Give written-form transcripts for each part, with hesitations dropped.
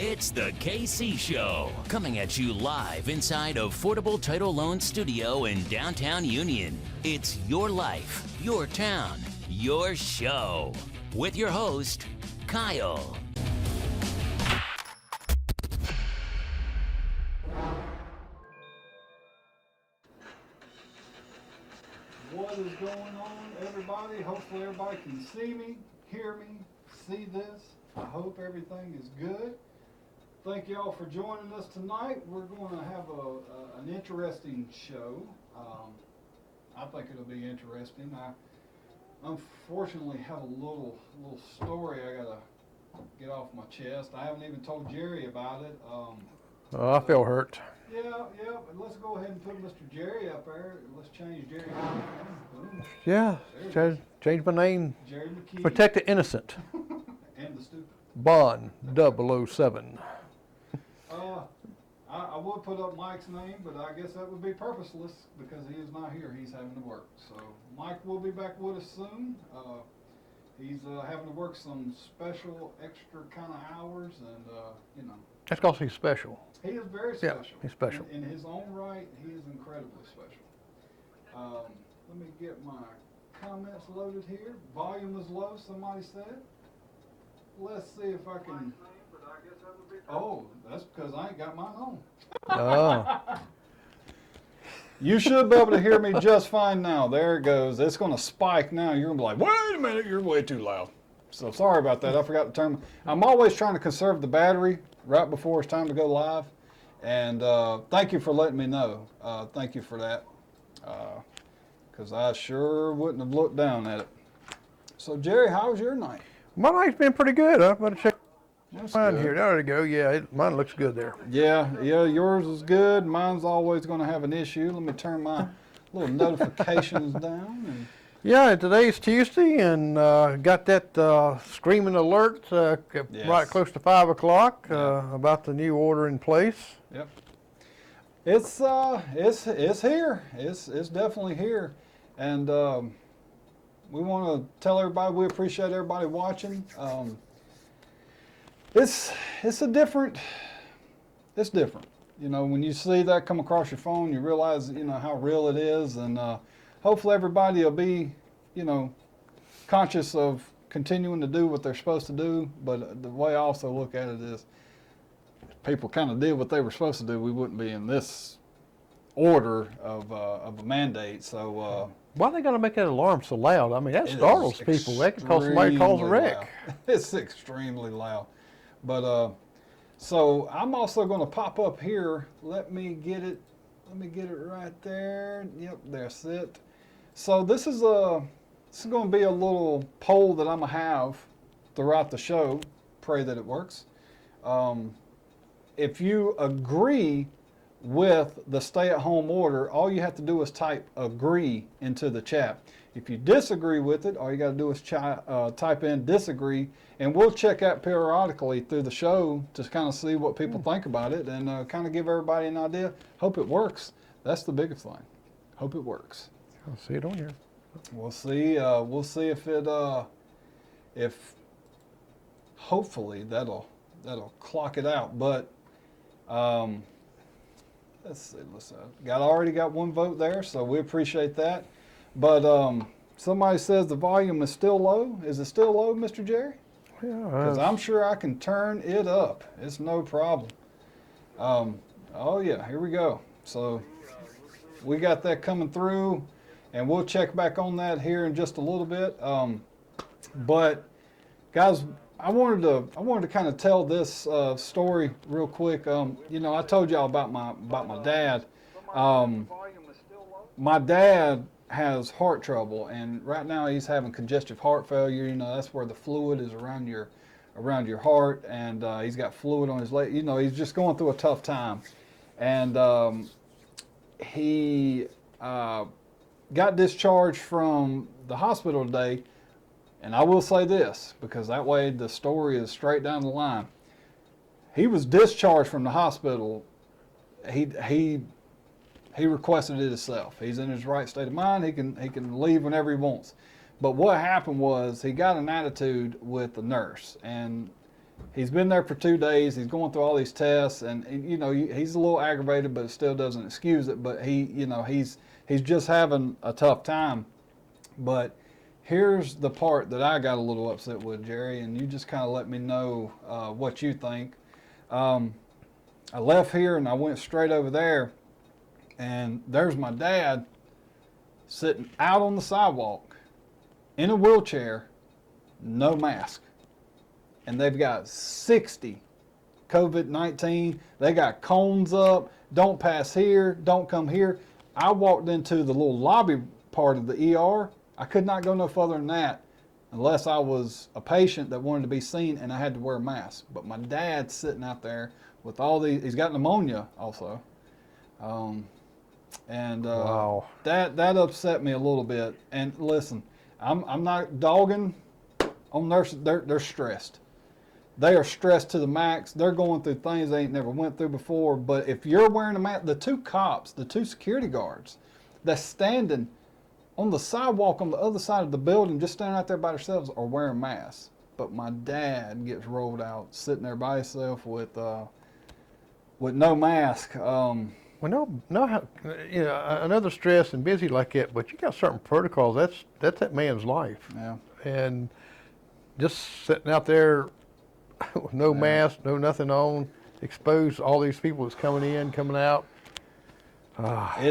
It's the KC Show, coming at you live inside Affordable Title Loan Studio in downtown Union. It's your life, your town, your show. With your host, Kyle. What is going on, everybody? Hopefully everybody can see me, hear me, see this. I hope everything is good. Thank you all for joining us tonight. We're going to have an interesting show. I think it'll be interesting. I unfortunately have a little story I gotta get off my chest. I haven't even told Jerry about it. I feel hurt. Yeah, but let's go ahead and put Mr. Jerry up there. Let's change Jerry. Boom. Yeah, change my name. Jerry McKee. Protect the innocent. And the stupid. Bond 007. I would put up Mike's name, but I guess that would be purposeless because he is not here. He's having to work. So Mike will be back with us soon. He's having to work some special extra kind of hours, and That's because he's special. he is very special. Yeah, he's special. In his own right, he is incredibly special. Let me get my comments loaded here. Volume is low, somebody said. Let's see if I can. Oh, that's because I ain't got mine on. Oh. You should be able to hear me just fine now. There it goes. It's going to spike now. You're going to be like, wait a minute, you're way too loud. So sorry about that. I forgot to turn. I'm always trying to conserve the battery right before it's time to go live. And thank you for letting me know. Thank you for that. Because I sure wouldn't have looked down at it. So, Jerry, how was your night? My night's been pretty good. I'm going to check That's mine good. here. There we go. Yeah, mine looks good there. Yeah, yours is good. Mine's always going to have an issue. Let me turn my little notifications down. And Yeah, today's Tuesday, and got that screaming alert Yes. right close to 5 o'clock Yeah. about the new order in place. Yep. It's here. It's definitely here, and we want to tell everybody we appreciate everybody watching. It's different. You know, when you see that come across your phone, you realize how real it is, and hopefully everybody will be conscious of continuing to do what they're supposed to do. But the way I also look at it is, if people kind of did what they were supposed to do, we wouldn't be in this order of a mandate. So Why are they going to make that alarm so loud? I mean, that it startles is people. That could cause somebody to cause a extremely wreck. loud. It's extremely loud. But so I'm also going to pop up here. Let me get it right there. Yep, that's it. So this is going to be a little poll that I'm going to have throughout the show. Pray that it works. If you agree with the stay-at-home order, all you have to do is type agree into the chat. If you disagree with it, all you got to do is type in disagree, and we'll check out periodically through the show to kind of see what people think about it and kind of give everybody an idea. Hope it works. That's the biggest thing. Hope it works. I'll see it on here. We'll see. We'll see if it if hopefully that'll clock it out. But let's see. Already got one vote there, so we appreciate that. But somebody says the volume is still low. Is it still low, Mr. Jerry? Yeah, Because I'm sure I can turn it up. It's no problem. Oh yeah, here we go. So we got that coming through, and we'll check back on that here in just a little bit. But guys, I wanted to kind of tell this story real quick. I told y'all about my dad. My dad has heart trouble, and right now he's having congestive heart failure. That's where the fluid is around your heart, and he's got fluid on his leg. He's just going through a tough time, and he got discharged from the hospital today. And I will say this, because that way the story is straight down the line. He was discharged from the hospital. He requested it himself. He's in his right state of mind. He can leave whenever he wants. But what happened was he got an attitude with the nurse, and he's been there for 2 days. He's going through all these tests, and you know, he's a little aggravated, but it still doesn't excuse it. But he, you know, he's just having a tough time. But here's the part that I got a little upset with, Jerry, and you just kind of let me know what you think. I left here and I went straight over there, and there's my dad sitting out on the sidewalk in a wheelchair, no mask. And they've got 60 COVID-19. They got cones up, don't pass here, don't come here. I walked into the little lobby part of the ER. I could not go no further than that unless I was a patient that wanted to be seen and I had to wear a mask. But my dad's sitting out there with all these, he's got pneumonia also. Wow. That upset me a little bit. And listen, I'm not dogging on nurses. They're stressed. They are stressed to the max. They're going through things they ain't never went through before. But if you're wearing a mask, the 2 cops, the 2 security guards that's standing on the sidewalk on the other side of the building, just standing out there by themselves, are wearing masks. But my dad gets rolled out, sitting there by himself with no mask. Well, no, you know, I know they're stressed and busy like that, but you got certain protocols. That's that man's life. Yeah. And just sitting out there with no mask, no nothing on, exposed to all these people that's coming in, coming out. I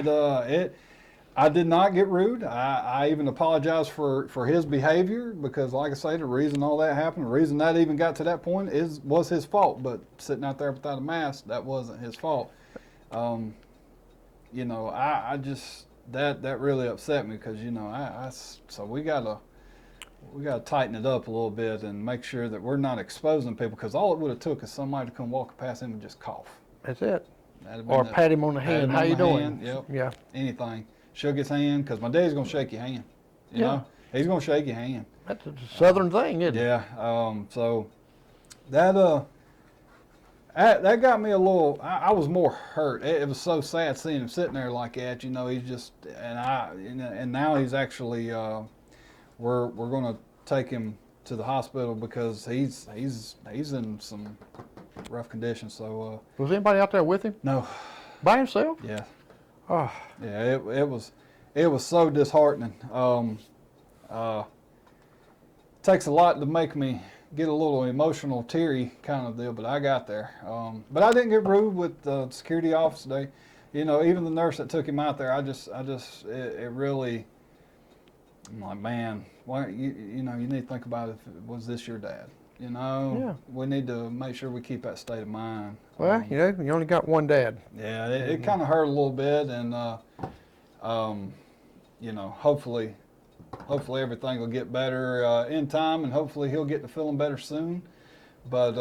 did not get rude. I even apologize for his behavior because, like I say, the reason all that happened, the reason that even got to that point was his fault. But sitting out there without a mask, that wasn't his fault. You know, I just that really upset me because, you know, so we gotta tighten it up a little bit and make sure that we're not exposing people, because all it would have took is somebody to come walking past him and just cough. That's it. Or pat him on the hand. How you doing? Yep. Yeah. Anything. Shook his hand, because my dad's gonna shake your hand. You know, he's gonna shake your hand. That's a southern thing, isn't it? Yeah. So that got me a little. I was more hurt. It was so sad seeing him sitting there like that. You know, he's just and now he's actually. We're gonna take him to the hospital because he's in some rough conditions. So. Was anybody out there with him? No. By himself? Yeah. Oh. Yeah, it was so disheartening. Takes a lot to make me get a little emotional, teary kind of deal, but I got there. But I didn't get rude with the security office today. You know, even the nurse that took him out there, it really, I'm like, man, why you know, you need to think about it. Was this your dad? You know, we need to make sure we keep that state of mind. Well, you know, you only got one dad. Yeah, it kind of hurt a little bit, and you know, hopefully everything will get better in time, and hopefully he'll get to feeling better soon. But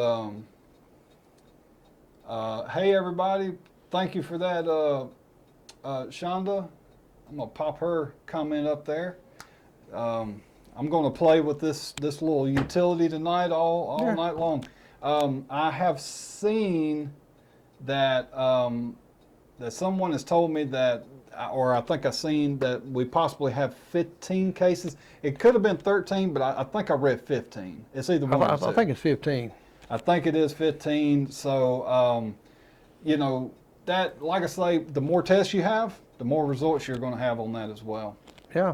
hey, everybody, thank you for that, Shonda. I'm gonna pop her comment up there. I'm going to play with this little utility tonight all night long. I have seen that that someone has told me that, or I think I've seen that we possibly have 15 cases. It could have been 13, but I think I read 15. It's either one or two. I think it's 15. I think it is 15. So, you know, that, like I say, the more tests you have, the more results you're going to have on that as well. Yeah.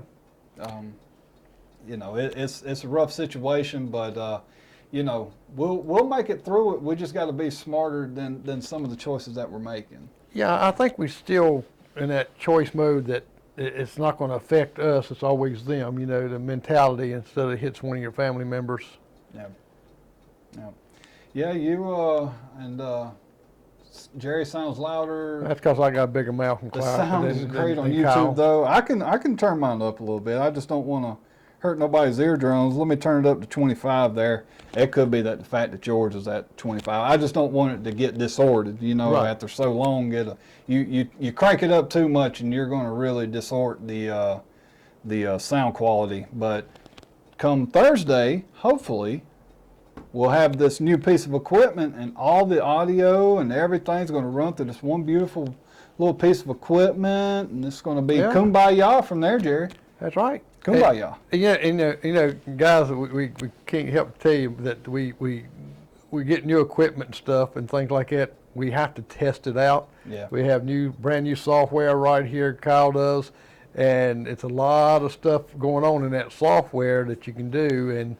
You know, it's a rough situation, but you know, we'll make it through it. We just got to be smarter than some of the choices that we're making. Yeah, I think we're still in that choice mode that it's not going to affect us. It's always them. You know, the mentality instead of hits one of your family members. Yeah. Yeah. Yeah. You and Jerry sounds louder. That's because I got a bigger mouth and The sound is great on YouTube, Kyle. though. I can turn mine up a little bit. I just don't want to hurt nobody's eardrums. Let me turn it up to 25 there. It could be that the fact that yours is at 25. I just don't want it to get disordered, you know, after so long. You crank it up too much and you're going to really distort the sound quality. But come Thursday, hopefully, we'll have this new piece of equipment and all the audio and everything's going to run through this one beautiful little piece of equipment, and it's going to be kumbaya from there, Jerry. That's right. Kumbaya. Yeah, you know, guys, we can't help to tell you that we we get new equipment and stuff and things like that, we have to test it out. Yeah. We have brand new software right here, Kyle does, and it's a lot of stuff going on in that software that you can do,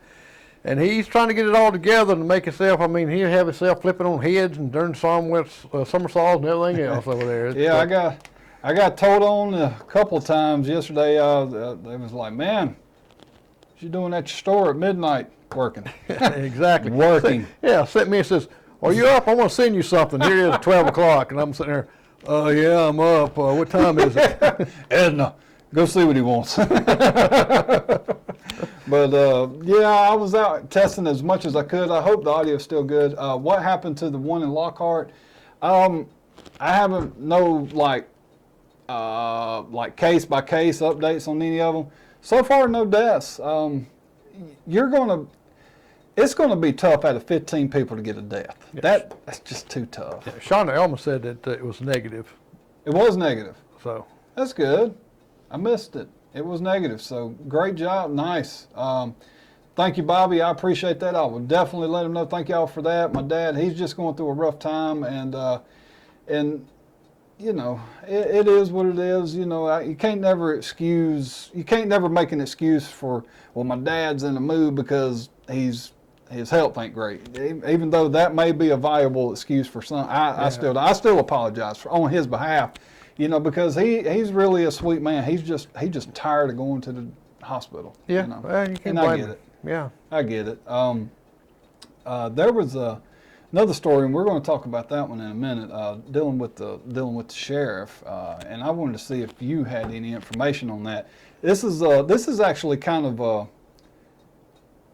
and he's trying to get it all together to make himself, I mean, he'll have himself flipping on heads and doing somersaults and everything else over there. Yeah, I got told on a couple of times yesterday. They was like, man, what you doing at your store at midnight working? Exactly. Working. Yeah, sent me and says, are you up? I want to send you something. Here it is, 12 o'clock. And I'm sitting there, yeah, I'm up. What time is it? Edna, go see what he wants. But yeah, I was out testing as much as I could. I hope the audio is still good. What happened to the one in Lockhart? I haven't like case by case updates on any of them. So far, no deaths. It's gonna be tough out of 15 people to get a death. Yes. That's just too tough. Yeah, Shonda Elma said that it was negative. It was negative. So that's good. I missed it. It was negative. So great job. Nice. Thank you, Bobby. I appreciate that. I will definitely let him know. Thank y'all for that. My dad, he's just going through a rough time, and you know, it is what it is. You know, you can't never make an excuse for, well, my dad's in the mood because his health ain't great. Even though that may be a viable excuse for some, I still apologize on his behalf. You know, because he's really a sweet man. He's just tired of going to the hospital. Yeah, you know? well, you can't and I blame get him. it. Yeah, I get it. There was another story, and we're going to talk about that one in a minute. Dealing with the sheriff, and I wanted to see if you had any information on that. This is actually kind of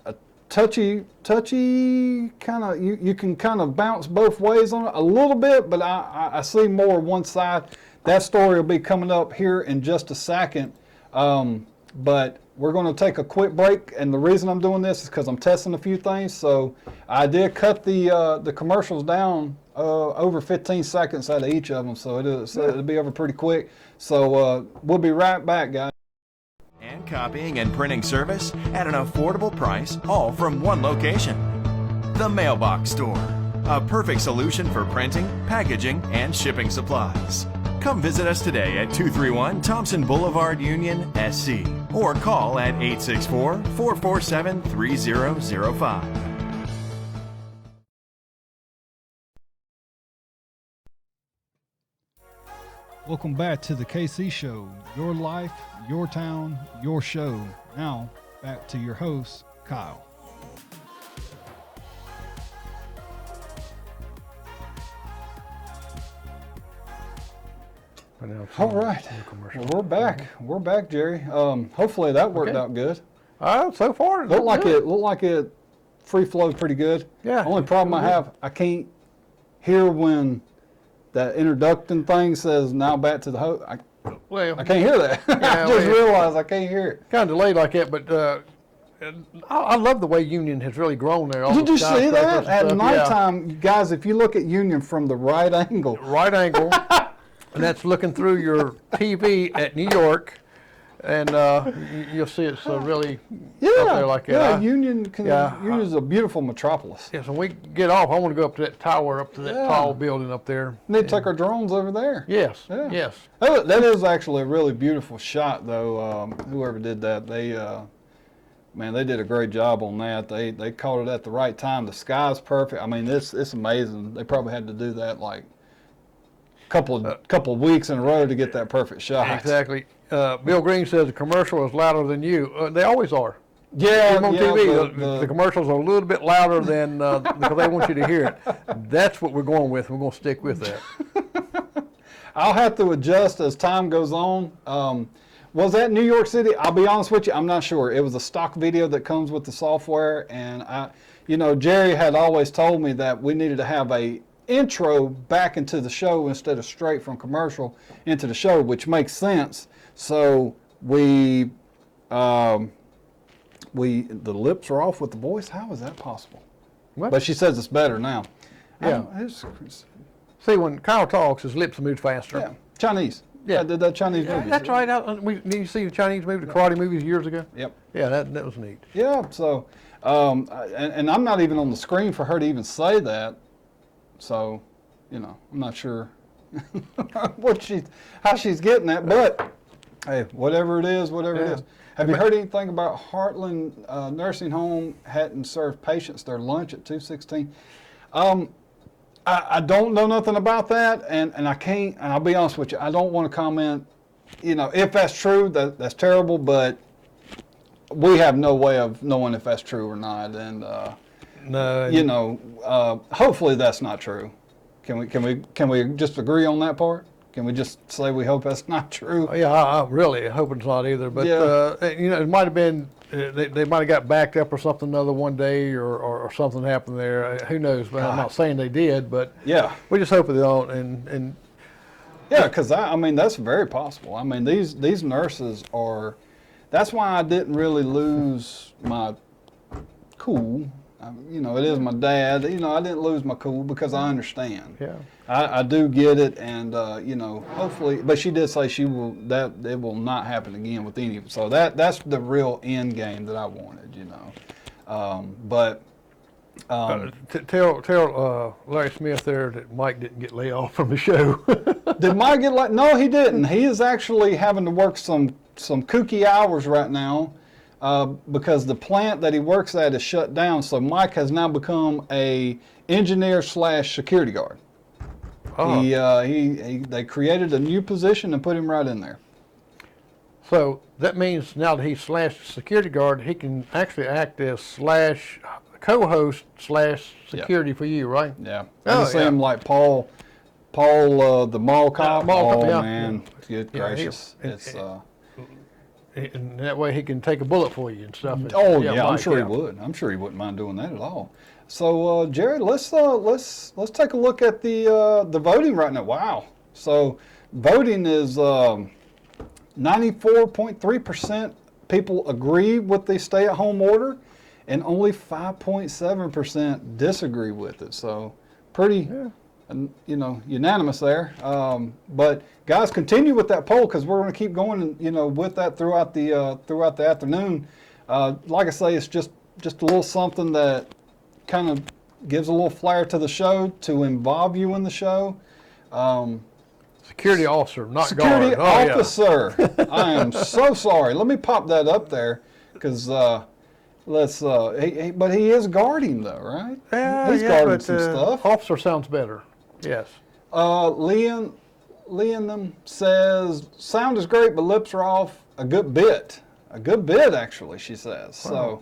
a touchy kind of. You can kind of bounce both ways on it a little bit, but I see more one side. That story will be coming up here in just a second, but we're going to take a quick break, and the reason I'm doing this is because I'm testing a few things. So I did cut the commercials down over 15 seconds out of each of them, so it'll be over pretty quick. So we'll be right back, guys. And copying and printing service at an affordable price, all from one location. The Mailbox Store, a perfect solution for printing, packaging, and shipping supplies. Come visit us today at 231 Thompson Boulevard, Union, SC, or call at 864-447-3005. Welcome back to the KC Show. Your life, your town, your show. Now, back to your host, Kyle. All right. Well, we're back. We're back, Jerry. Hopefully that worked out good. So far, Looked like it free flowed pretty good. Yeah. Only problem I have, I can't hear when that introduction thing says now back to the host. I can't hear that. Yeah, I just realized I can't hear it. Kind of delayed like that, but I love the way Union has really grown there. Did you see that? At nighttime, guys, if you look at Union from the right angle. And that's looking through your TV at New York, and you'll see it's really up there like that. Yeah, Union is a beautiful metropolis. Yes, when we get off, I want to go up to that tower, up to that tall building up there. And they take our drones over there. Yes, yeah. Yes. That is actually a really beautiful shot, though. Whoever did that, they did a great job on that. They caught it at the right time. The sky's perfect. I mean, it's amazing. They probably had to do that like couple of weeks in a row to get that perfect shot. Exactly. Bill Green says the commercial is louder than you. They always are. Yeah, on TV, the commercials are a little bit louder than because they want you to hear it. That's what we're going with. We're going to stick with that. I'll have to adjust as time goes on. Was that New York City? I'll be honest with you, I'm not sure. It was a stock video that comes with the software, and Jerry had always told me that we needed to have a intro back into the show instead of straight from commercial into the show, which makes sense. So the lips are off with the voice. How is that possible? What? But she says it's better now. Yeah. See, when Kyle talks, his lips move faster. Yeah. Chinese. Yeah. I did that Chinese movie. That's right. Did you see the Chinese movie, the karate movies years ago? Yep. Yeah, that was neat. Yeah. So And I'm not even on the screen for her to even say that. So, you know, I'm not sure how she's getting that, but hey, whatever it is, whatever it is. Have you heard anything about Heartland Nursing Home hadn't served patients their lunch at 216? I don't know nothing about that, and I can't, and I'll be honest with you, I don't want to comment, you know, if that's true, that's terrible, but we have no way of knowing if that's true or not, and No. you know, hopefully that's not true. Can we just agree on that part? Can we just say we hope that's not true? Yeah, I'm really hoping it's not either. But you know, it might have been they might have got backed up or something another one day, or something happened there. Who knows? But I'm not saying they did, but Yeah. we just hope they don't. And Yeah, because I mean that's very possible. I mean these nurses are. That's why I didn't really lose my cool. You know, it is my dad. You know, I didn't lose my cool because I understand. yeah, I do get it, and you know, hopefully. But she did say it will not happen again with any. So that's the real end game that I wanted. You know, tell Larry Smith there that Mike didn't get laid off from the show. did Mike get like? No, he didn't. He is actually having to work some kooky hours right now. Because the plant that he works at is shut down, so Mike has now become a engineer / security guard. Oh. They created a new position and put him right in there. So that means now that he's / security guard, he can actually act as / co-host / security for you, right? Yeah. Oh, I see him like Paul, the mall cop. Mall cop, yeah. Man, good Yeah, gracious, it's. And that way he can take a bullet for you and stuff. Oh yeah, I'm Mike, sure he would. I'm sure he wouldn't mind doing that at all. So Jared, let's take a look at the voting right now. Wow. So voting is 94.3% people agree with the stay-at-home order, and only 5.7% disagree with it. So pretty. Yeah. You know, unanimous there. But guys, continue with that poll because we're going to keep going, you know, with that throughout the afternoon. Like I say, it's just a little something that kind of gives a little flair to the show to involve you in the show. Security officer, not Security guard. officer. I am so sorry. Let me pop that up there because but he is guarding though, right? Yeah, He's guarding some stuff. Officer sounds better. Yes. Leon says, sound is great, but lips are off a good bit. A good bit, actually, she says. So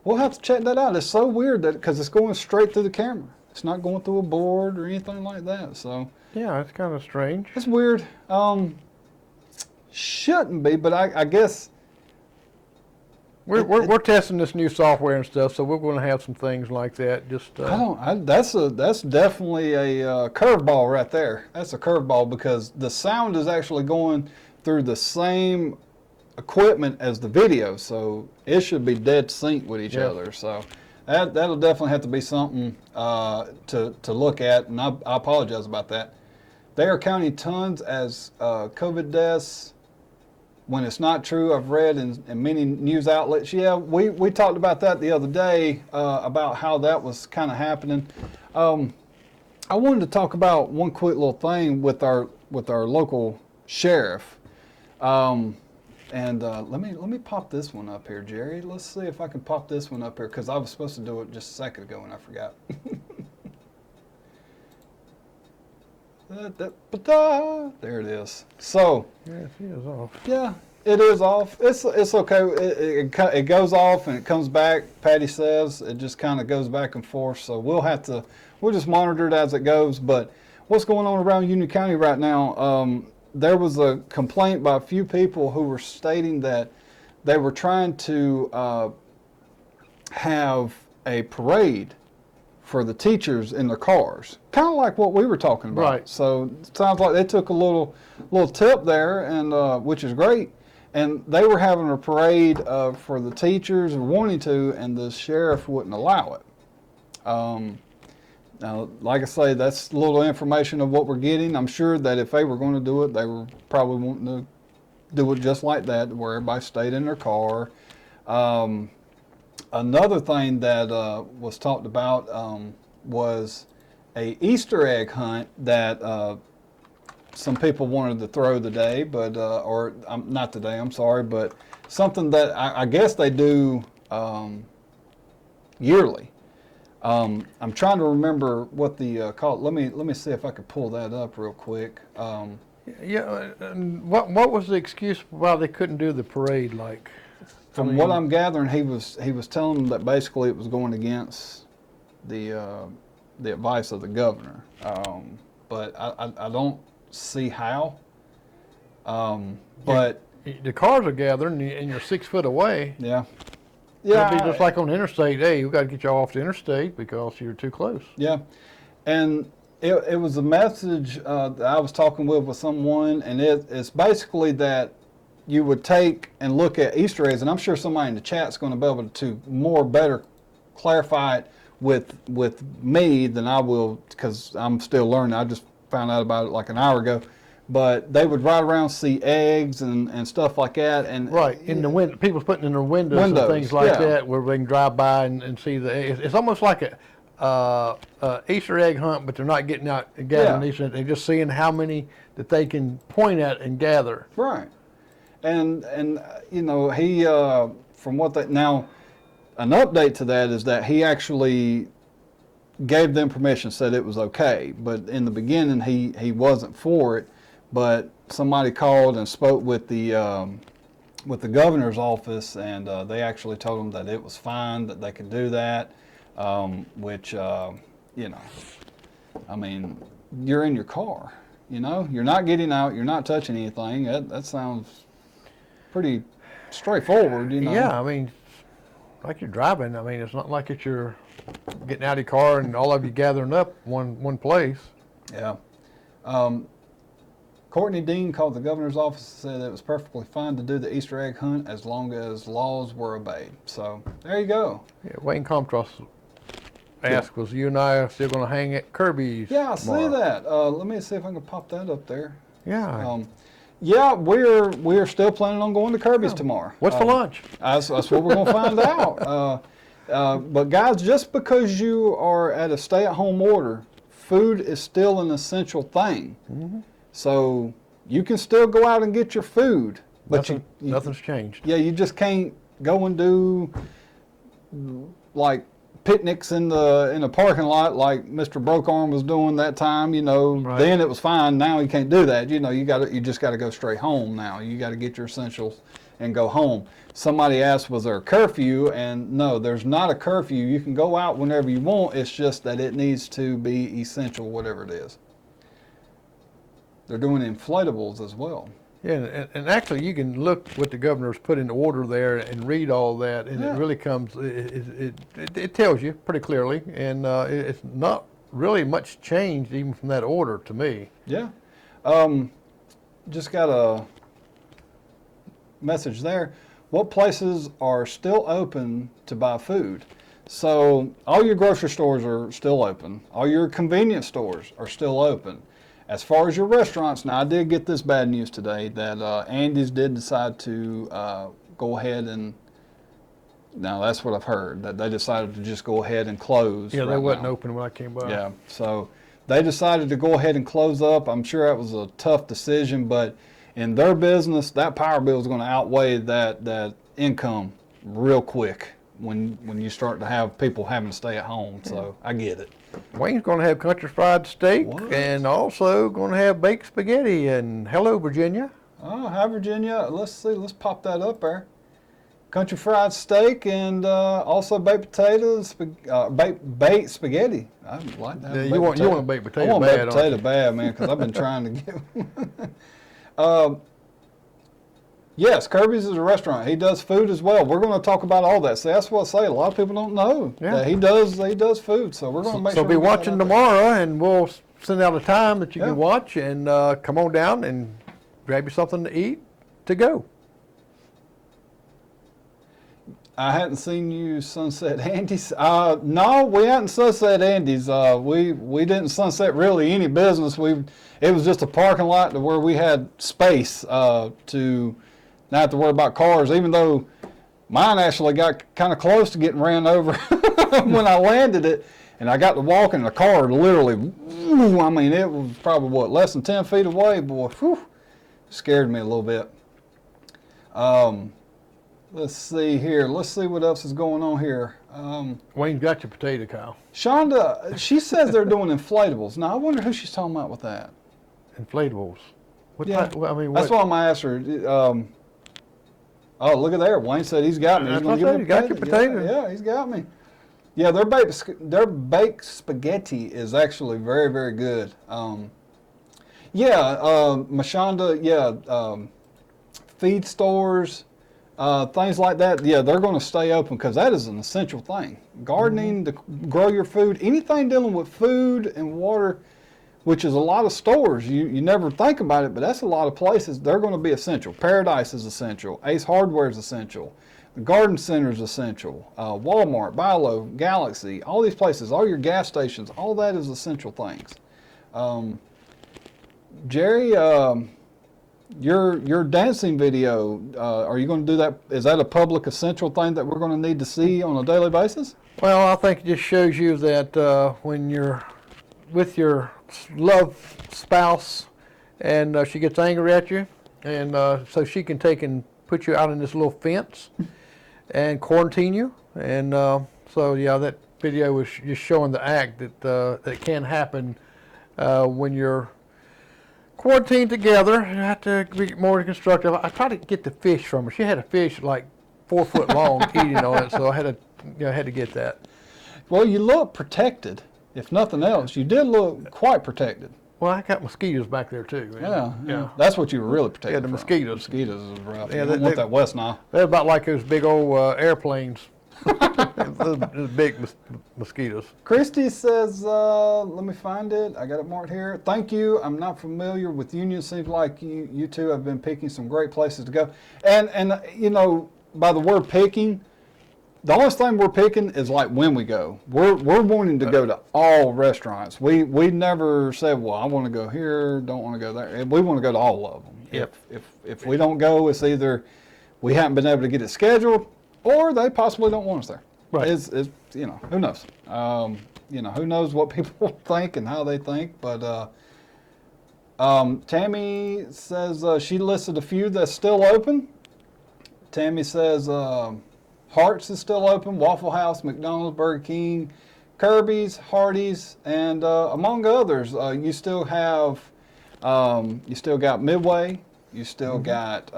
we'll have to check that out. It's so weird that because it's going straight through the camera. It's not going through a board or anything like that. So Yeah, it's kind of strange. it's weird. Shouldn't be, but I guess We're testing this new software and stuff, so we're going to have some things like that. Just that's definitely a curveball right there. That's a curveball because the sound is actually going through the same equipment as the video, so it should be dead sync with each other. So that'll definitely have to be something to look at, and I apologize about that. They are counting tons as COVID deaths. When it's not true, I've read in many news outlets. Yeah, we talked about that the other day about how that was kind of happening. I wanted to talk about one quick little thing with our local sheriff. And let me pop this one up here, Jerry. Let's see if I can pop this one up here because I was supposed to do it just a second ago and I forgot. There it is. So yes, he is off. yeah, it is off. It's okay. It goes off and it comes back. Patty says it just kind of goes back and forth. So we'll just monitor it as it goes. But what's going on around Union County right now? There was a complaint by a few people who were stating that they were trying to have a parade for the teachers in their cars, kind of like what we were talking about. Right. So it sounds like they took a little tip there, and which is great. And they were having a parade for the teachers wanting to, and the sheriff wouldn't allow it. Now, like I say, that's a little information of what we're getting. I'm sure that if they were going to do it, they were probably wanting to do it just like that, where everybody stayed in their car. Another thing that was talked about was a Easter egg hunt that some people wanted to throw today, but or not today. I'm sorry, but something that I guess they do yearly. I'm trying to remember what the call. Let me see if I could pull that up real quick. What was the excuse why they couldn't do the parade? Like, From what I'm gathering, he was telling them that basically it was going against the advice of the governor. But I don't see how. But the cars are gathering and you're 6 foot away. yeah, It'd be just like on the interstate. Hey, we got to get y'all off the interstate because you're too close. yeah, and it was a message that I was talking with someone, and it's basically that you would take and look at Easter eggs, and I'm sure somebody in the chat's going to be able to better clarify it with me than I will, because I'm still learning. I just found out about it like an hour ago. But they would ride around, see eggs and stuff like that, and right in the window, people's putting in their windows and things like that, where they can drive by and see the eggs. It's almost like a Easter egg hunt, but they're not getting out and gathering Easter eggs. They're just seeing how many that they can point at and gather. Right. And you know, he from what they now, an update to that is that he actually gave them permission, said it was okay, but in the beginning he wasn't for it. But somebody called and spoke with the governor's office, and they actually told them that it was fine, that they could do that. Which you know, I mean, you're in your car. You know, you're not getting out, you're not touching anything. That sounds pretty straightforward. You know. Yeah, I mean, like you're driving. I mean, it's not like you're getting out of your car and all of you gathering up one place. Yeah. Courtney Dean called the governor's office and said it was perfectly fine to do the Easter egg hunt as long as laws were obeyed. So there you go. Yeah, Wayne Comtross asked, was you and I still going to hang at Kirby's Yeah, I tomorrow? see that. Let me see if I can pop that up there. Yeah. Yeah, we're still planning on going to Kirby's tomorrow. What's for lunch? That's what we're going to find out. But guys, just because you are at a stay-at-home order, food is still an essential thing. Mm-hmm. So you can still go out and get your food, but nothing's changed. Yeah, you just can't go and do like picnics in the parking lot like Mr. Brokarm was doing that time. You know, Right. Then it was fine. Now you can't do that. You know, you just got to go straight home now. You got to get your essentials and go home. Somebody asked, was there a curfew? And no, there's not a curfew. You can go out whenever you want. It's just that it needs to be essential, whatever it is. They're doing inflatables as well. Yeah, and actually you can look what the governor's put in order there and read all that, and it really comes, it tells you pretty clearly, and it's not really much changed even from that order to me. Yeah. Just got a message there. What places are still open to buy food? So all your grocery stores are still open. All your convenience stores are still open. As far as your restaurants, now I did get this bad news today that Andy's did decide to go ahead and, now that's what I've heard, that they decided to just go ahead and close. Yeah, they right wasn't now. open when I came by. Yeah, so they decided to go ahead and close up. I'm sure that was a tough decision, but in their business, that power bill is going to outweigh that income real quick when you start to have people having to stay at home. So I get it. Wayne's going to have country fried steak and also going to have baked spaghetti. And hello, Virginia. Oh, hi, Virginia. Let's see. Let's pop that up there. Country fried steak and also baked potatoes, baked spaghetti. I like that. Yeah, you want a baked potato I want bad, baked potato bad, man, because I've been trying to get. Yes, Kirby's is a restaurant. He does food as well. We're going to talk about all that. See, that's what I say. A lot of people don't know that he does food. So we're going to make sure. So be watching tomorrow, and we'll send out a time that you can watch, and come on down and grab you something to eat to go. I hadn't seen you sunset Andy's. No, we hadn't sunset Andy's. We didn't sunset really any business. It was just a parking lot to where we had space to not have to worry about cars. Even though Mine actually got kind of close to getting ran over when I landed it, and I got to walking, and the car literally, I mean, it was probably, what, less than 10 feet away, boy, whew, scared me a little bit. Let's see here. Let's see what else is going on here. Wayne's got your potato, Kyle. Shonda, she says they're doing inflatables. Now, I wonder who she's talking about with that. Inflatables. What Yeah, type, I mean, that's what? why I'm asking her. Oh, look at there. Wayne said he's got me. He's That's gonna what I give me said, you got your potato. Yeah, he's got me. Yeah, their baked spaghetti is actually very, very good. Mashonda, feed stores, things like that, yeah, they're going to stay open because that is an essential thing. Gardening, to grow your food, anything dealing with food and water, which is a lot of stores. You never think about it, but that's a lot of places. They're going to be essential. Paradise is essential. Ace Hardware is essential. The Garden Center is essential. Walmart, Bilo, Galaxy, all these places, all your gas stations, all that is essential things. Jerry, your dancing video, are you going to do that? Is that a public essential thing that we're going to need to see on a daily basis? Well, I think it just shows you that when you're with your love spouse and she gets angry at you, and so she can take and put you out in this little fence and quarantine you. And so, yeah, that video was just showing the act that can happen when you're quarantined together. You have to be more constructive. I tried to get the fish from her. She had a fish like 4 foot long eating on it, so I had to get that. Well, you look protected. If nothing else, you did look quite protected. Well, I got mosquitoes back there too. Yeah. That's what you were really protected Yeah, the from. mosquitoes. Mosquitoes is rough. Yeah, You don't want that West Nile. They're about like those big old airplanes. Those big mosquitoes. Christy says, let me find it. I got it marked here. Thank you. I'm not familiar with Union. Seems like you two have been picking some great places to go. And you know, by the word picking, the only thing we're picking is like when we go. We're wanting to go to all restaurants. We never said, well, I want to go here, don't want to go there. We want to go to all of them. Yep. If we don't go, it's either we haven't been able to get it scheduled, or they possibly don't want us there. Right. It's you know, who knows? Who knows what people think and how they think. But Tammy says she listed a few that's still open. Tammy says Hart's is still open, Waffle House, McDonald's, Burger King, Kirby's, Hardee's, and among others. You still got Midway, you still got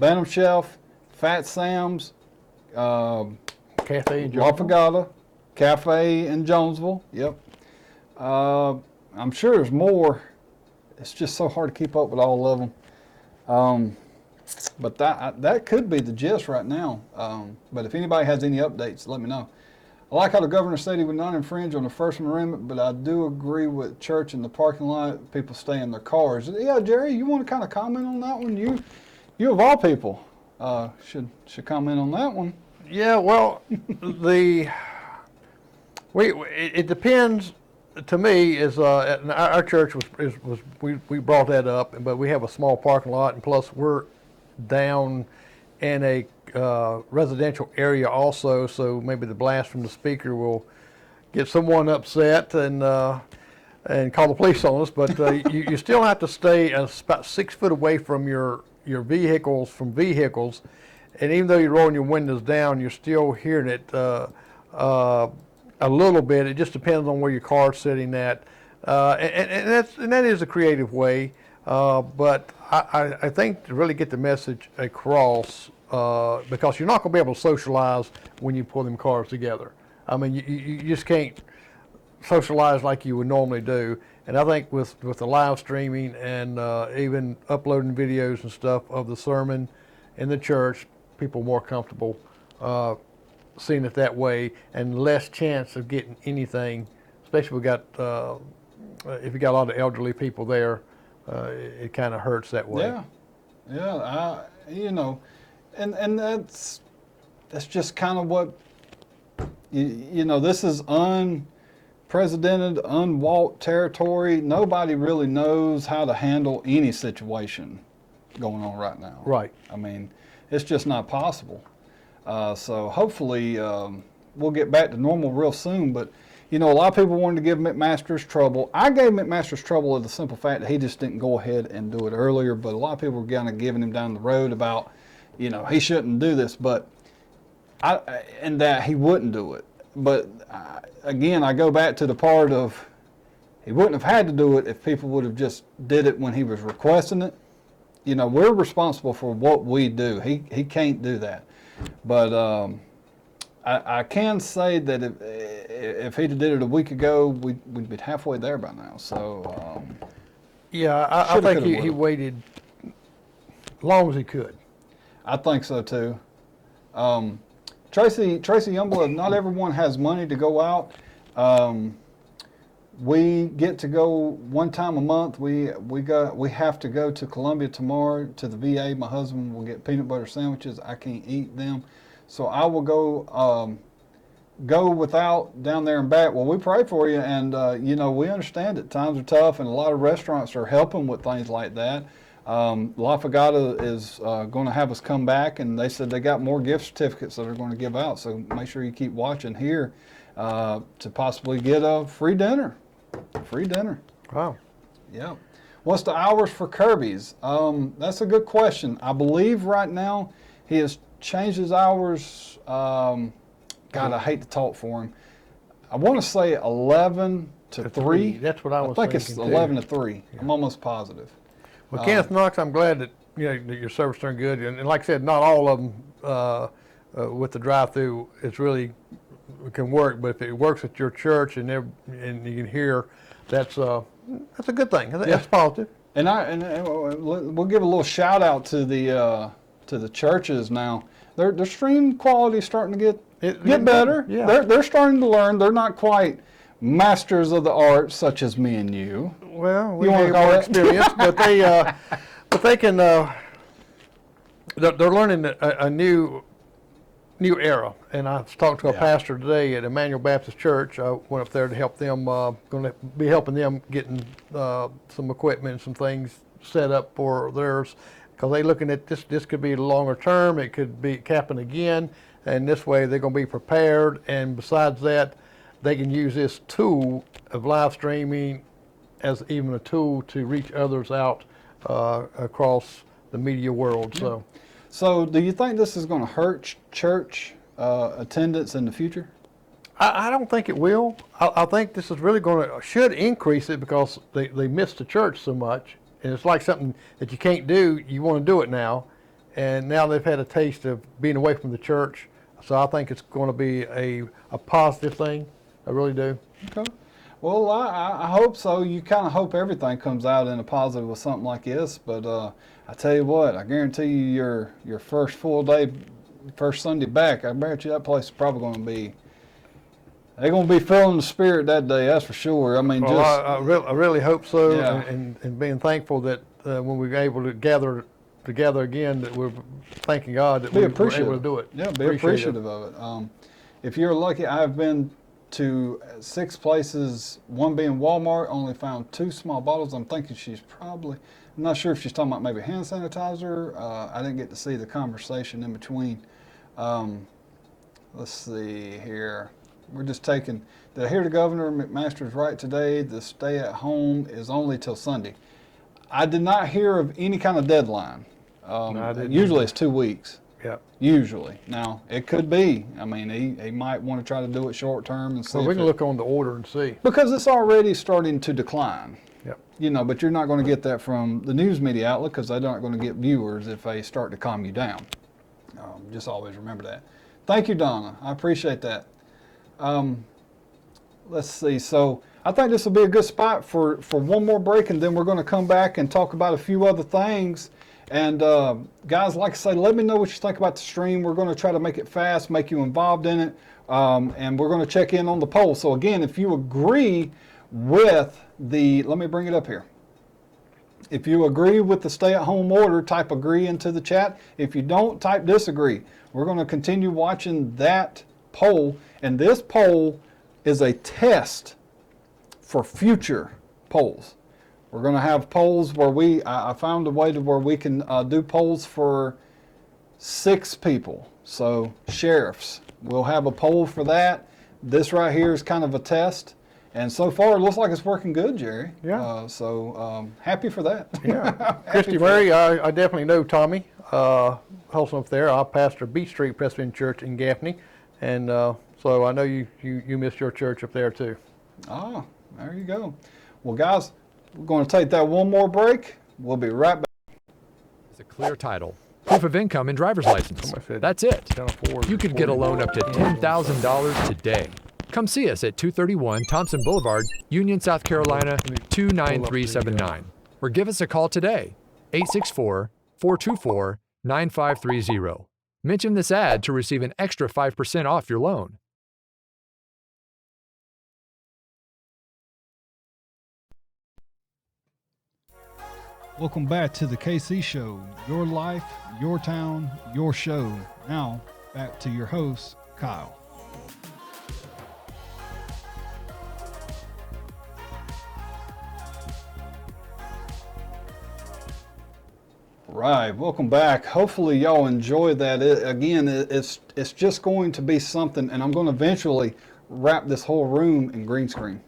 Benham Shelf, Fat Sam's, Cafe in La Jonesville. Pagata, Cafe in Jonesville. Yep. I'm sure there's more. It's just so hard to keep up with all of them. But that could be the gist right now. But if anybody has any updates, let me know. I like how the governor said he would not infringe on the First Amendment, but I do agree with church in the parking lot. People stay in their cars. Yeah, Jerry, you want to kind of comment on that one? You of all people should comment on that one. Yeah, well, it depends. To me, is our church we brought that up, but we have a small parking lot, and plus we're down in a residential area also, so maybe the blast from the speaker will get someone upset and call the police on us. But you still have to stay about 6 foot away from your vehicles, and even though you're rolling your windows down, you're still hearing it a little bit. It just depends on where your car's sitting at, and that is a creative way. But I think to really get the message across, because you're not going to be able to socialize when you pull them cars together. I mean, you just can't socialize like you would normally do. And I think with the live streaming and even uploading videos and stuff of the sermon in the church, people are more comfortable seeing it that way, and less chance of getting anything, especially if you got a lot of elderly people there. It kind of hurts that way. Yeah, and that's just kind of what this is unprecedented, unwalked territory. Nobody really knows how to handle any situation going on right now. Right. I mean, It's just not possible. So hopefully we'll get back to normal real soon. But you know, a lot of people wanted to give McMasters trouble. I gave McMasters trouble with the simple fact that he just didn't go ahead and do it earlier. But a lot of people were kind of giving him down the road about, you know, he shouldn't do this, but and that he wouldn't do it. But again, I go back to the part of he wouldn't have had to do it if people would have just did it when he was requesting it. You know, we're responsible for what we do. He can't do that. But I can say that if he'd have did it a week ago, we'd be halfway there by now. So yeah, I think he waited as long as he could. I think so too. Tracy Youngblood, not everyone has money to go out. We get to go one time a month. We have to go to Columbia tomorrow to the VA. My husband will get peanut butter sandwiches. I can't eat them, so I will go without down there and back. Well, we pray for you, and you know, we understand that times are tough, and a lot of restaurants are helping with things like that. La Fagata is going to have us come back, and they said they got more gift certificates that they're going to give out. So make sure you keep watching here to possibly get a free dinner. Free dinner. Wow. Yeah. What's the hours for Kirby's? That's a good question. I believe right now he has changed his hours. God, I hate to talk for him. I want to say 11 to 3. That's what I was thinking. I thinking think it's 11 too. to 3. Yeah. I'm almost positive. Well, Kenneth Knox, I'm glad that that your service turned good, and like I said, not all of them with the drive-through it really can work, but if it works at your church and you can hear, that's a good thing. That's positive. And we'll give a little shout out to the churches now. Their stream quality is starting to get better. Yeah. They're starting to learn. They're not quite masters of the art such as me and you. Well, we have more experience, but they can. They're learning a new era. And I talked to a pastor today at Emmanuel Baptist Church. I went up there to help them. Going to be helping them getting some equipment and some things set up for theirs, because they're looking at this. This could be longer term. It could be happen again, and this way they're going to be prepared. And besides that, they can use this tool of live streaming as even a tool to reach others out across the media world. So do you think this is going to hurt church attendance in the future? I don't think it will. I think this is really should increase it, because they miss the church so much, and it's like something that you can't do. You want to do it now, and now they've had a taste of being away from the church. So I think it's going to be a positive thing. I really do. Okay. Well, I hope so. You kind of hope everything comes out in a positive with something like this. But I tell you what, I guarantee you your first full day, first Sunday back, I guarantee you that place is probably going to be, they're going to be feeling the spirit that day, that's for sure. I mean, I really hope so. Yeah. And being thankful that when we're able to gather together again, that we're thanking God that we're able to do it. Yeah, be appreciative of it. If you're lucky, I've been to 6 places, one being Walmart, only found 2 small bottles. I'm thinking I'm not sure if she's talking about maybe hand sanitizer. I didn't get to see the conversation in between. Let's see here. We're just taking, did I hear the governor, McMasters, right today? The stay at home is only till Sunday. I did not hear of any kind of deadline. Usually it's 2 weeks. Yeah. Usually. Now, it could be. I mean, he might want to try to do it short term and see. Well, we can look on the order and see. Because it's already starting to decline. Yep. You know, but you're not going to get that from the news media outlet, because they're not going to get viewers if they start to calm you down. Just always remember that. Thank you, Donna. I appreciate that. Let's see. So I think this will be a good spot for one more break, and then we're going to come back and talk about a few other things. And guys, like I say, let me know what you think about the stream. We're going to try to make it fast, make you involved in it, and we're going to check in on the poll. So again, if you agree with let me bring it up here. If you agree with the stay-at-home order, type agree into the chat. If you don't, type disagree. We're going to continue watching that poll, and this poll is a test for future polls. We're going to have polls where I found a way to where we can do polls for 6 people. So sheriffs, we'll have a poll for that. This right here is kind of a test. And so far, it looks like it's working good, Jerry. Yeah. Happy for that. Yeah. Christy Murray, I definitely know Tommy Hulson up there. I pastor Beach Street Presbyterian Church in Gaffney. And so I know you miss your church up there too. Ah, there you go. Well, guys, we're going to take that one more break. We'll be right back. It's a clear title, proof of income, and driver's license. That's it. You could get a loan up to $10,000 today. Come see us at 231 Thompson Boulevard, Union, South Carolina, 29379. Or give us a call today, 864-424-9530. Mention this ad to receive an extra 5% off your loan. Welcome back to the KC Show. Your life, your town, your show. Now, back to your host, Kyle. Right, welcome back. Hopefully y'all enjoyed that. It's just going to be something, and I'm going to eventually wrap this whole room in green screen.